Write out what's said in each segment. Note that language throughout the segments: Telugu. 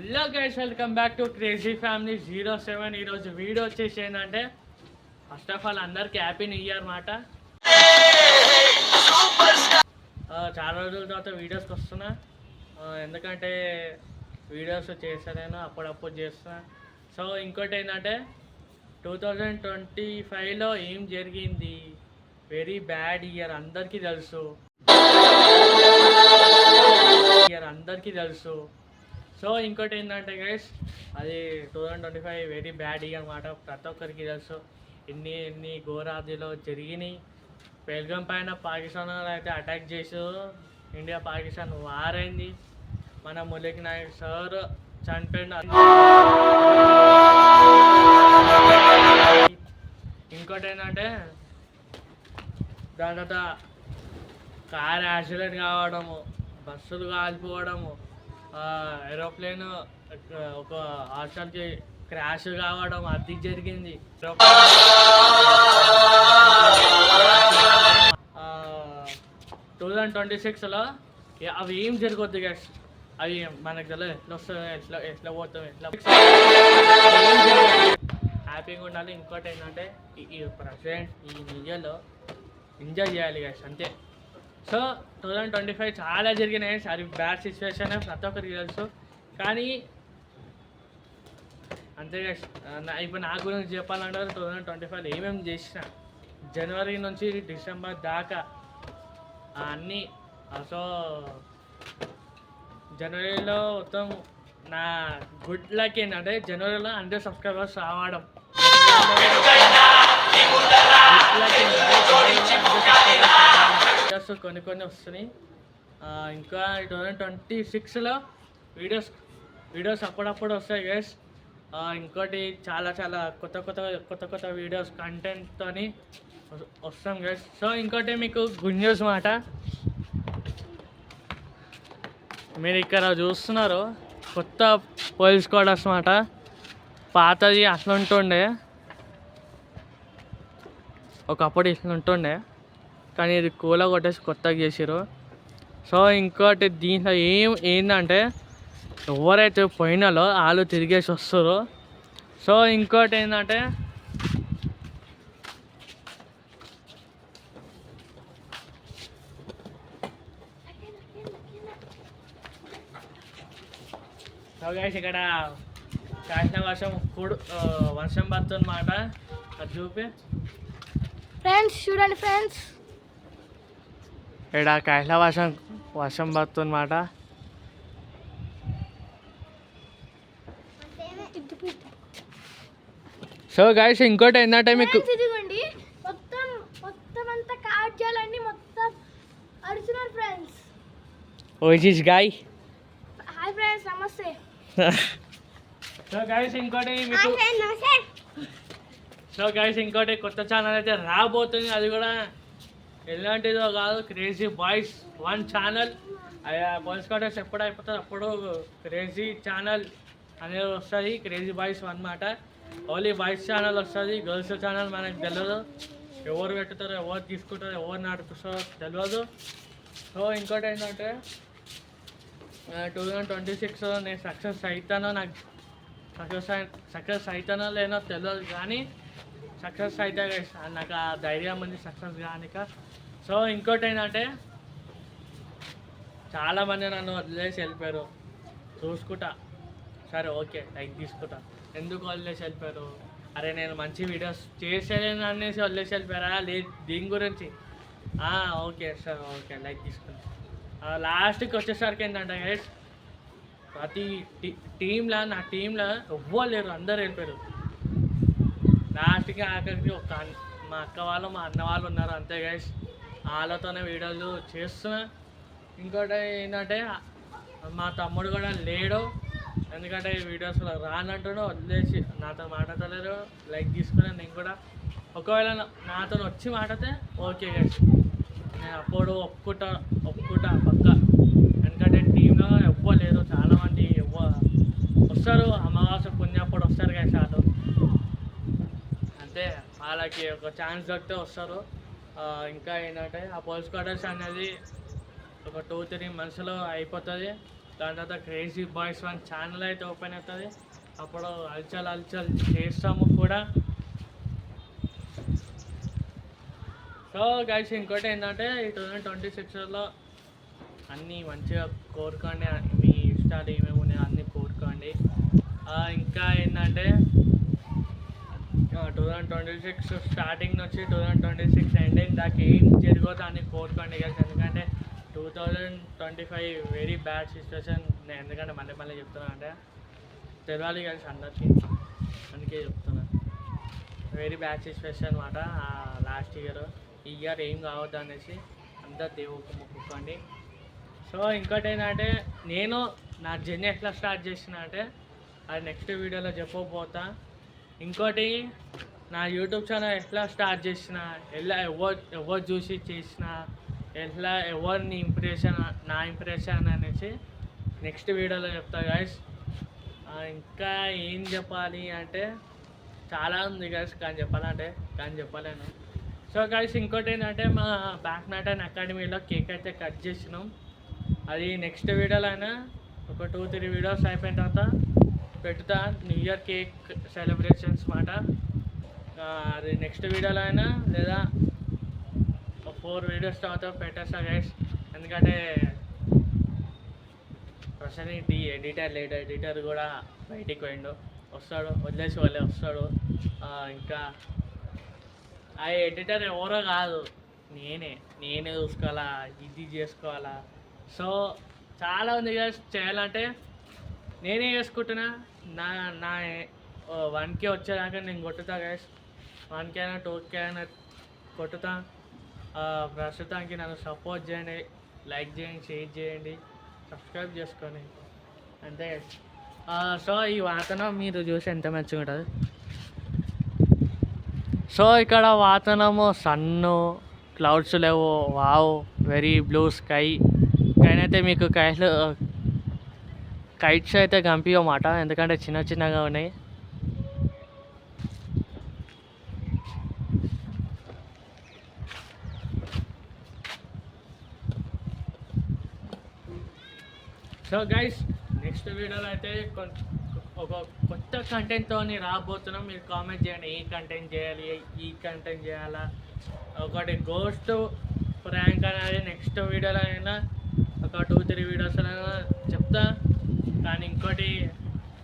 Hello guys, welcome back to crazy family 07. ఈరోజు వీడియో వచ్చేసి ఏంటంటే, ఫస్ట్ ఆఫ్ ఆల్ అందరికి హ్యాపీ న్యూ ఇయర్ మాట. చాలా రోజుల తర్వాత వీడియోస్కి వస్తున్నా, ఎందుకంటే వీడియోస్ చేస్తాను, అప్పుడప్పుడు చేస్తున్నా. సో ఇంకోటి ఏంటంటే 2025లో ఏం జరిగింది, వెరీ బ్యాడ్ ఇయర్ అందరికీ తెలుసు. సో ఇంకోటి ఏంటంటే గైస్, అది 2025 వెరీ బ్యాడ్ ఇయర్ అన్నమాట. ప్రతి ఒక్కరికి తెలుసు ఎన్ని ఘోరాదిలో జరిగినాయి. పెల్గం పైన పాకిస్తాన్ అయితే అటాక్ చేసారు, ఇండియా పాకిస్తాన్ వార్ అయింది. మన ములిక్ నాయక్ సార్ చనిపోయిన. ఇంకోటి ఏంటంటే దాని తర్వాత కార్ యాక్సిడెంట్ కావడము, బస్సులు కాలిపోవడము, ఏరోప్లేన్ ఒక హాస్టల్కి క్రాష్ కావడం అది జరిగింది. 2026లో అవి ఏం జరగవద్దు గైస్, అవి మనకు తెలియదు ఎట్లా వస్తుంది, ఎట్లా పోతాం, హ్యాపీగా ఉండాలి. ఇంకోటి ఏంటంటే ఈ ప్రజెంట్ ఈ న్యూయర్లో ఎంజాయ్ చేయాలి గైస్, అంతే. సో 2025 చాలా జరిగినాయి, అది బ్యాడ్ సిచ్యువేషన్ ప్రతి ఒక్కరికి తెలుసు. కానీ అంతే ఇప్పుడు నా గురించి చెప్పాలంటే 2025లో ఏమేమి చేసిన, జనవరి నుంచి డిసెంబర్ దాకా అన్నీ. సో జనవరిలో మొత్తం నా గుడ్ లక్ ఏంటంటే జనవరిలో 100 సబ్స్క్రైబర్స్ రావడం. కొన్ని వస్తున్నాయి. ఇంకా 2026లో వీడియోస్ అప్పుడప్పుడు వస్తాయి గైస్. ఇంకోటి చాలా కొత్త వీడియోస్ కంటెంట్తో వస్తాం గైస్. సో ఇంకోటి మీకు గుడ్ న్యూస్ మాట, మీరు ఇక్కడ చూస్తున్నారు కొత్త పోలీస్ క్వార్టర్స్ మాట. పాతది అట్లా ఉంటుండే, ఒకప్పుడు ఇట్లా ఉంటుండే, కానీ ఇది కూల కొట్టేసి కొత్తగా చేసారు. సో ఇంకోటి దీంట్లో ఏంటంటే ఎవరైతే పోయినాలో వాళ్ళు తిరిగేసి వస్తారు. సో ఇంకోటి ఏంటంటే ఇక్కడ కాసిన వర్షం పడుతుంది మాట. అది చూపి ఫ్రెండ్స్, చూడండి ఫ్రెండ్స్, ఇక్కడ కాసిన వర్షం పడుతుంది మాట. సో గైస్ ఇంకోటి ఏంటంటే మీకు ఇదిగోండి మొత్తం అంతా కాడ్యాలన్నీ మొత్తం అరుచున్నారు ఫ్రెండ్స్. ఓజిస్ గాయ్, హాయ్ ఫ్రెండ్స్, నమస్తే. సో గైస్ ఇంకోటి కొత్త ఛానల్ అయితే రాబోతుంది. అది కూడా ఎలాంటిదో కాదు, crazy boys 1 channel. Boys quarters ఎప్పుడు అయిపోతుంది అప్పుడు క్రేజీ ఛానల్ అనేది వస్తుంది. క్రేజీ బాయ్స్ 1 మాట. ఓన్లీ బాయ్స్ ఛానల్ వస్తుంది, గర్ల్స్ ఛానల్ మనకు తెలియదు. ఎవరు పెట్టుతారో, ఎవరు తీసుకుంటారో, ఎవరు నడుపుతారో తెలియదు. సో ఇంకోటి ఏంటంటే 2026లో నేను సక్సెస్ అవుతానో, నాకు సక్సెస్ అవుతానో లేనో తెలియదు, కానీ సక్సెస్ అయితే నాకు ఆ ధైర్యం ఉంది సక్సెస్ కానిక. సో ఇంకోటి ఏంటంటే చాలామంది నన్ను వదిలేసి వెళ్ళిపోయారు, చూసుకుంటా, సరే ఓకే లైక్ తీసుకుంటా. ఎందుకు వదిలేసి వెళ్ళిపోయారు, అరే నేను మంచి వీడియోస్ చేసేది అనేసి వదిలేసి వెళ్ళిపోయారా, లేదు దీని గురించి ఓకే సార్, ఓకే లైక్ తీసుకుంటా. లాస్ట్కి వచ్చేసరికి ఏంటంటే గైస్, ప్రతి నా టీంలో ఎవ్వరు లేరు, అందరు వెళ్ళిపోయారు. లాస్ట్కి ఆఖరికి మా అక్క వాళ్ళు, మా అన్న వాళ్ళు ఉన్నారు, అంతే గైస్. వాళ్ళతోనే వీడియోలు చేస్తున్నా. ఇంకోటి ఏంటంటే మా తమ్ముడు కూడా లేడు, ఎందుకంటే ఈ వీడియోస్లో రానంటున్నాడు, వదిలేసి నాతో మాట్లాడలేరు, లైక్ తీసుకుని. నేను కూడా ఒకవేళ నాతో వచ్చి మాట్లాడితే ఓకే గైస్, నేను అప్పుడు ఒప్పుకుంటా పక్క. ఎందుకంటే టీంలో ఎవ్వరు లేరు, చాలామంది వస్తారు, అమావాస్య పుణ్యప్పుడు వస్తారు గైస్ వాళ్ళు, అంతే. వాళ్ళకి ఒక ఛాన్స్ దొరికితే వస్తారు. ఇంకా ఏంటంటే ఆ పోలీస్ క్వార్టర్స్ అనేది ఒక 2-3 monthsలో అయిపోతుంది. దాని తర్వాత క్రేజీ బాయ్స్ 1 ఛానల్ అయితే ఓపెన్ అవుతుంది. అప్పుడు హల్చల్ హల్చల్ చేస్తాము కూడా. సో గైస్ ఇంకోటి ఏంటంటే ఈ 2026లో అన్నీ మంచిగా కోరుకోండి, మీ ఇష్టాలు ఏమేమి ఉన్నాయో అన్నీ కోరుకోండి. ఇంకా ఏంటంటే 2026 స్టార్టింగ్ నుంచి 2026 ఎండింగ్ దాకా ఏం జరగదు అని కోరుకోండి గైస్. ఎందుకంటే 2025 వెరీ బ్యాడ్ సిచ్యువేషన్. నేను ఎందుకంటే మళ్ళీ చెప్తున్నా అంటే తెలియాలి కలిసి అందరికీ, అందుకే చెప్తున్నా. వెరీ బ్యాడ్ సిచ్యువేషన్ అనమాట లాస్ట్ ఇయర్. ఈ ఇయర్ ఏం కావద్దు అనేసి అందరు దేవుడికి మొక్కుకోండి. సో ఇంకోటి ఏంటంటే నేను నా జర్నీ ఎట్లా స్టార్ట్ చేసిన అంటే అది నెక్స్ట్ వీడియోలో చెప్పకపోతా. ఇంకోటి నా యూట్యూబ్ ఛానల్ ఎట్లా స్టార్ట్ చేసిన, ఎలా ఎవరు చూసి చేసిన, ఎట్లా ఎవరిని నా ఇంప్రెషన్ అనేసి నెక్స్ట్ వీడియోలో చెప్తా గైస్. ఇంకా ఏం చెప్పాలి అంటే చాలా ఉంది గైస్, కానీ చెప్పలేను. సో గైస్ ఇంకోటి ఏంటంటే మా బ్యాడ్మింటన్ అకాడమీలో కేక్ అయితే కట్ చేసినాం. అది నెక్స్ట్ వీడియోలో అయినా ఒక 2-3 వీడియోస్ అయిపోయిన తర్వాత పెట్టుతా. న్యూ ఇయర్ కేక్ సెలబ్రేషన్స్ మాట. అది నెక్స్ట్ వీడియోలో అయినా లేదా 4 వీడియోస్ తర్వాత పెట్టేస్తా గైస్. ఎందుకంటే ప్రస్తుతానికి ఎడిటర్ కూడా బయటికి పోయిండు, వస్తాడు, వదిలేసి వాళ్ళే వస్తాడు. ఇంకా ఆ ఎడిటర్ ఎవరో కాదు, నేనే చూసుకోవాలా, ఇది చేసుకోవాలా. సో చాలా ఉంది గైస్ చేయాలంటే. నేనే చేసుకుంటున్నా. నా 1K వచ్చేదాకా నేను కొట్టుతా గైస్. 1K అయినా 2K అయినా కొట్టుతా. ప్రస్తుతానికి నన్ను సపోర్ట్ చేయండి, లైక్ చేయండి, షేర్ చేయండి, సబ్స్క్రైబ్ చేసుకొని అంతే గైస్. సో ఈ వాతావరణం మీరు చూసి ఎంత మంచిగా ఉంటుంది. సో ఇక్కడ వాతావరణము సన్ను, క్లౌడ్స్ లేవు, వావ్ వెరీ బ్లూ స్కై. అయితే మీకు కైట్స్ అయితే కనిపించమాట, ఎందుకంటే చిన్నగా ఉన్నాయి. సో గైస్ నెక్స్ట్ వీడియోలో అయితే ఒక కొత్త కంటెంట్తో రాబోతున్నాం. మీరు కామెంట్ చేయండి, ఈ కంటెంట్ చేయాలా. ఒకటి గోస్ట్ ప్రాంక్ అనేది నెక్స్ట్ వీడియోలో అయినా ఒక 2-3 వీడియోస్ అయినా చెప్తా. కానీ ఇంకోటి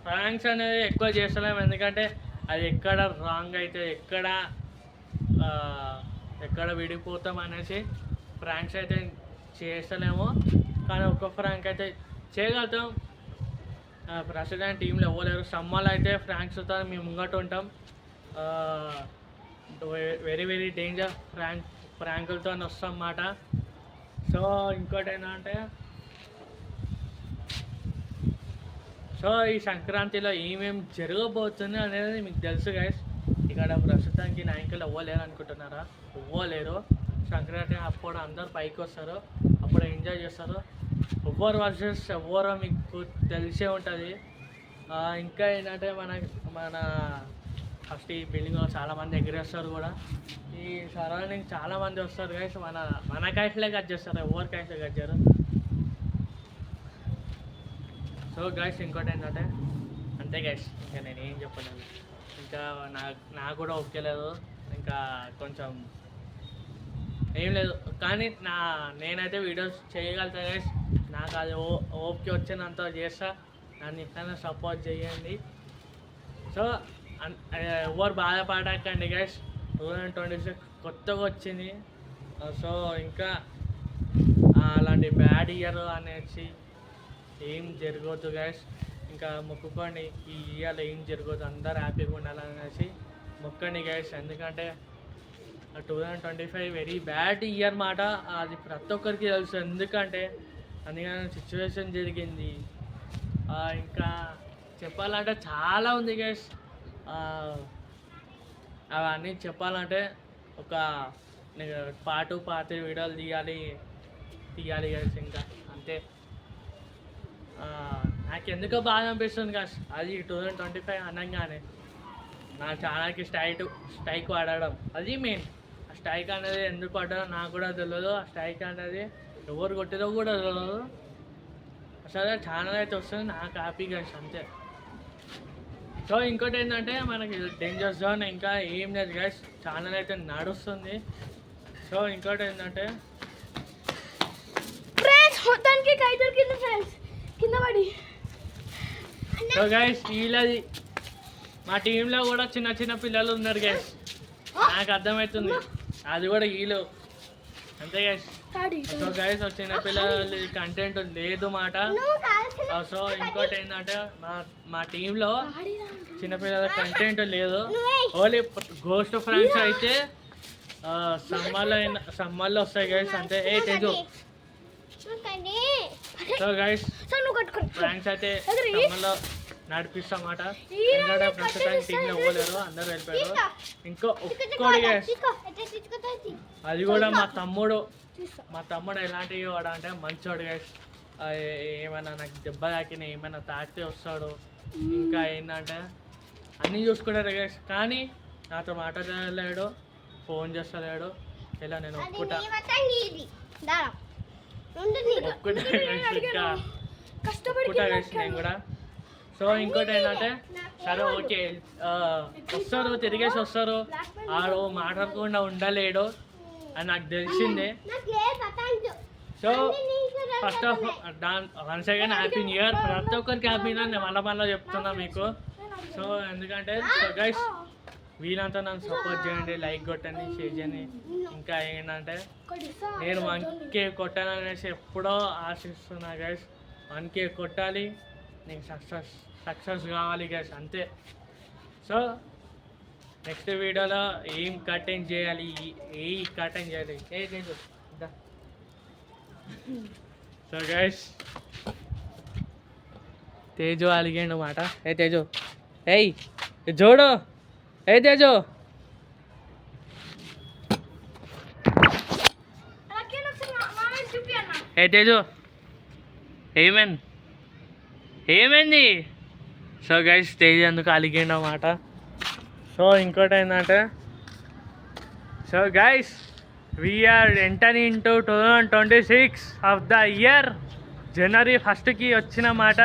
ప్రాంక్స్ అనేది ఎక్కువ చేస్తలేము, ఎందుకంటే అది ఎక్కడ రాంగ్ అయితే ఎక్కడ విడిపోతాం అనేసి ప్రాంక్స్ అయితే చేస్తలేము. కానీ ఒక్క ప్రాంక్ అయితే చేయగలుగుతాం. ప్రస్తుతానికి టీంలో ఇవ్వలేరు. సమ్మర్లో అయితే ఫ్రాంక్స్తో మేము ముంగట ఉంటాం. వెరీ డేంజర్ ఫ్రాంకులతో వస్తాం అన్నమాట. సో ఇంకోటి ఏంటంటే ఈ సంక్రాంతిలో ఏమేమి జరగబోతుంది అనేది మీకు తెలుసు గైస్. ఇక్కడ ప్రస్తుతానికి నాయకులు ఇవ్వలేరు అనుకుంటున్నారా? ఇవ్వలేరు. సంక్రాంతి అప్పుడు అందరు పైకి వస్తారు, అప్పుడు ఎంజాయ్ చేస్తారు. ఎవ్వరు వర్సెస్ ఎవ్వరో మీకు తెలిసే ఉంటుంది. ఇంకా ఏంటంటే మన ఫస్ట్ ఈ బిల్డింగ్లో చాలామంది ఎగిరేస్తారు కూడా. ఈ సరౌండింగ్ చాలామంది వస్తారు గైస్. మన కైట్లే కట్ చేస్తారు, ఎవరి కైట్లే కట్ చేయరు. సో గైస్ ఇంకోటి ఏంటంటే అంతే గైస్, ఇంకా నేను ఏం చెప్పలేను. ఇంకా నాకు కూడా ఓకే లేదు, ఇంకా కొంచెం ఏం లేదు. కానీ నేనైతే వీడియోస్ చేయగలుగుతా గైస్. నాకు అది ఓకే వచ్చినంత చేస్తా. నన్ను ఇట్లా సపోర్ట్ చేయండి. సో ఎవరు బాధపడకండి గైస్. 2026 కొత్తగా వచ్చింది. సో ఇంకా అలాంటి బ్యాడ్ ఇయర్ అనేసి ఏం జరగవద్దు గైస్. ఇంకా మొక్కుకోండి, ఈ ఇయర్లో ఏం జరగదు, అందరు హ్యాపీగా ఉండాలనేసి మొక్కండి గైస్. ఎందుకంటే 2025 వెరీ బ్యాడ్ ఇయర్ మాట. అది ప్రతి ఒక్కరికి తెలుసు, ఎందుకంటే అందుకని సిచ్యువేషన్ జరిగింది. ఇంకా చెప్పాలంటే చాలా ఉంది గైస్. అవన్నీ చెప్పాలంటే ఒక పార్ట్ 3 వీడియోలు తీయాలి గైస్. ఇంకా అంతే. నాకు ఎందుకో బాగా అనిపిస్తుంది గైస్. అది 2025 అనగానే నా ఛానల్కి స్ట్రైక్ వాడడం అది మెయిన్. ఆ స్ట్రైక్ అనేది ఎందుకు పడ్డారో నాకు కూడా తెలియదు. ఆ స్ట్రైక్ అనేది ఎవరు కొట్టిదో కూడా తెలియదు. అసలు ఛానల్ అయితే వస్తుంది నాకు హ్యాపీ గైస్ అంతే. సో ఇంకోటి ఏంటంటే మనకి డేంజర్ జోన్ ఇంకా ఏం లేదు గైస్, ఛానల్ అయితే నడుస్తుంది. సో ఇంకోటి ఏంటంటే ఫ్రెండ్స్ మొత్తానికి కై దొరికింది ఫ్రెండ్స్ కింద పడి. సో గైస్ వీళ్ళది మా టీంలో కూడా చిన్న చిన్న పిల్లలు ఉన్నారు గైస్, నాకు అర్థమవుతుంది అది కూడా వీళ్ళు అంతే గైస్. సో గైస్ చిన్న పిల్లలు కంటెంట్ లేదు మాట. సో ఇంకోటి ఏంటంటే మా టీంలో చిన్నపిల్లల కంటెంట్ లేదు, ఓన్లీ గోస్ట్ ఫ్రాంక్స్ అయితే సమ్మర్లో వస్తాయి గైస్ అంతే. ఏ తెజు సో గైస్ ఫ్రాంక్స్ అయితే సమ్మర్లో నడిపిస్తామాట. ఎందుకంటే ప్రస్తుతానికి టీంలో పోలేరు, అందరూ వెళ్ళిపోయారు. ఇంకో ఒక్కటి గైస్, అది కూడా మా తమ్ముడు ఎలాంటివి వాడు అంటే మంచోడు గైస్. ఏమైనా నాకు దెబ్బ తాకినా ఏమైనా తాకితే వస్తాడు, ఇంకా ఏంటంటే అన్నీ చూసుకుంటారు గైస్. కానీ నాతో మాట్లాడలేడు, ఫోన్ చేస్తలేడు. ఇలా నేను ఒప్పుకుంటా గైస్ నేను కూడా. సో ఇంకోటి ఏంటంటే సరే ఓకే వస్తారు, తిరిగేసి వస్తారు, ఆడు మాట్లాడకుండా ఉండలేడు అని నాకు తెలిసిందే. So first of once again happy new year. ప్రతి ఒక్కరికి హ్యాపీ నేను మళ్ళీ చెప్తున్నా మీకు. సో ఎందుకంటే సో గైస్ వీళ్ళంతా నన్ను సపోర్ట్ చేయండి, లైక్ కొట్టండి, షేర్ చేయండి. ఇంకా ఏంటంటే నేను 1K కొట్టాలనేసి ఎప్పుడో ఆశిస్తున్నా గైస్. 1K కొట్టాలి, నేను సక్సెస్ కావాలి గైస్ అంతే. సో నెక్స్ట్ వీడియోలో ఏం కంటెంట్ చేయాలి, ఏ చేయాలి. సో గైస్ తేజు అలిగాడు మాట. ఏ తేజు ఏయ్ జోడు, ఏ తేజు ఏ తేజు ఏమైంది. సో గైస్ తేజు ఎందుకు అలిగాడు అన్నమాట. సో ఇంకోటి ఏంటంటే so guys we are entering into 2026 of the year. జనవరి 1కి వచ్చిన మాట.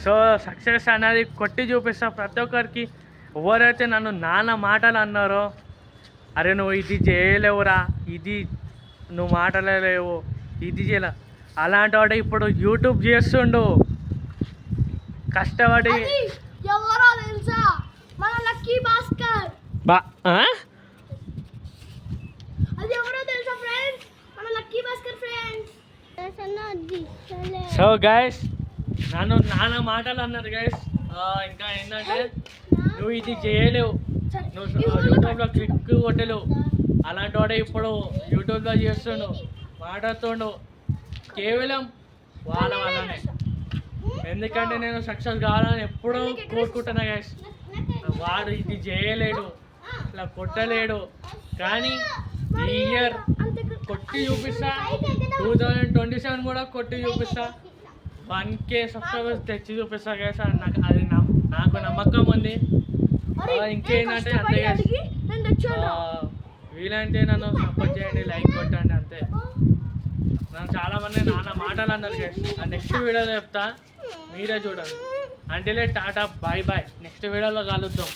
సో సక్సెస్ అనేది కొట్టి చూపిస్తా ప్రతి ఒక్కరికి. ఎవరైతే నన్ను నాన్న మాటలు అన్నారో, అరే నువ్వు ఇది చేయలేవురా, ఇది నువ్వు మాటలేవు, ఇది చేయలే, అలాంటి వాడు ఇప్పుడు యూట్యూబ్ చేస్తుండు కష్టపడి. ఎవరో తెలుసా, మన లక్కీ భాస్కర్. అది ఎవరో తెలుసా ఫ్రెండ్స్, మన lucky Bhaskar friends. So guys నన్ను నాన్న మాటలు అన్నారు గైస్. ఇంకా ఏంటంటే నువ్వు ఇది చేయలేవు, నువ్వు యూట్యూబ్లో క్లిక్ కొట్టలేవు, అలాంటి వాడే ఇప్పుడు యూట్యూబ్లో చేస్తుండు, మాట్లాడుతుండు కేవలం వాళ్ళ వల్లనే. ఎందుకంటే నేను సక్సెస్ కావాలని ఎప్పుడూ కోరుకుంటున్నా గైస్. వాడు ఇది చేయలేడు, ఇట్లా కొట్టలేడు, కానీ ఈ ఇయర్ కొట్టి చూపిస్తా. 2027 కూడా కొట్టి చూపిస్తా. 1K సబ్స్క్రైబర్స్ తెచ్చి చూపిస్తా గైస్. నాకు నమ్మకం ఉంది. ఇంకేంటంటే అంతే గైస్, వీలైతే నన్ను సపోర్ట్ చేయండి, లైక్ కొట్టండి అంతే. నన్ను చాలామంది నాన్న మాటలు అన్నారు గైస్. నెక్స్ట్ వీడియోలో చెప్తా, మీరే చూడండి. అంటే టాటా బాయ్ బాయ్, నెక్స్ట్ వీడియోలో కలుద్దాం.